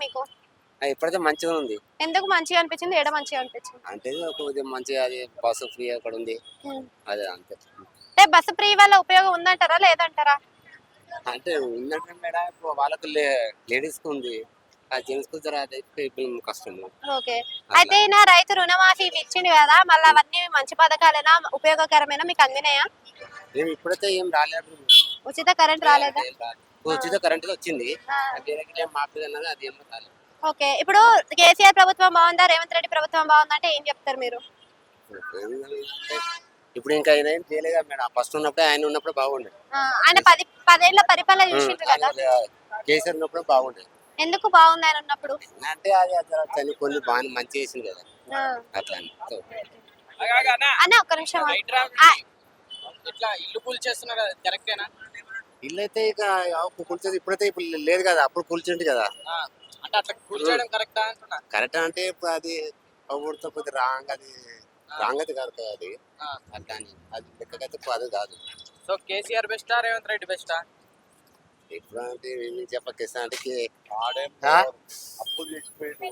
మీకు ఇప్పుడైతే మంచిగా ఉంది. ఎందుకు మంచిగా అనిపించింది? ఏడ మంచిగా అనిపించింది? అంటే కొద్దిగా మంచిగా అది బస్సు ఫ్రీ అక్కడ ఉంది. అదే అంతే. అంటే బస్సు ఫ్రీ వల్ల ఉపయోగం ఉందంటారా లేదంటారా? అంటే ఉందంటే మేడం ఇప్పుడు వాళ్ళకు లేడీస్ కు ఉంది. ఆ జెంట్స్ కు జర అదైతే ఇప్పుడు కష్టము. ఓకే. అయితే ఈయన రైతు రుణమాఫీ ఇవి ఇచ్చిండు కదా, మళ్ళీ అవన్నీ మంచి పథకాలేనా, ఉపయోగకరమేనా, మీకు అందినాయా? మేము ఇప్పుడైతే ఏం రాలేదు. ఉచిత కరెంట్ రాలేదా? ఏం రాలేదు. ఉచిత కరెంట్ వచ్చింది. ఆ, వేరే మాఫీ అన్నది అది ఏం రాలేదు. ఓకే. ఇప్పుడు కేసీఆర్ ప్రభుత్వం బాగుందా, రేవంత్ రెడ్డి ప్రభుత్వం బాగుందా అంటే ఏం చెప్తారు మీరు? ఇప్పుడు ఇంకా ఆయన ఏం చేయలేదు కదా మేడం. ఫస్ట్ ఉన్నప్పుడే ఆయన ఉన్నప్పుడు బాగుండే. ఆయన 10 ఏళ్ల పరిపాలన చూసిండ్రు కదా, కేసీఆర్ ఉన్నప్పుడు బాగుండే. ఎందుకు బాగుంది ఆయన ఉన్నప్పుడు? అంటే అది అసలు కొన్ని బాగా మంచి చేసింది కదా ఆ, అట్లా అని. అన్న ఒక్క నిమిషం ఇట్లా ఇల్లు కూల్చేస్తున్నారు కదా, కరెక్టేనా? ఇల్లు అయితే ఇక కూల్చేది ఇప్పుడైతే ఇప్పుడు లేదు కదా, అప్పుడు కూల్చింది కదా. ఆ, అంటే అట్లా కూల్చేయడం కరెక్టా అంటున్నా. కరెక్ట్ అంటే ఇప్పుడు అది ఊరితో కొద్దిగా రాంగ్ అది రాంగ్ కాదు కదా అది. ఆ, అట్లా అని అది లెక్కకైతే అది కాదు. సో కేసీఆర్ బెస్టా, రేవంత్ రెడ్డి బెస్టా? ఇప్పుడు అంటే నేను చెప్పకేస్తా అంటే ఆడేం ఆ? అప్పు చేసిపోయింది.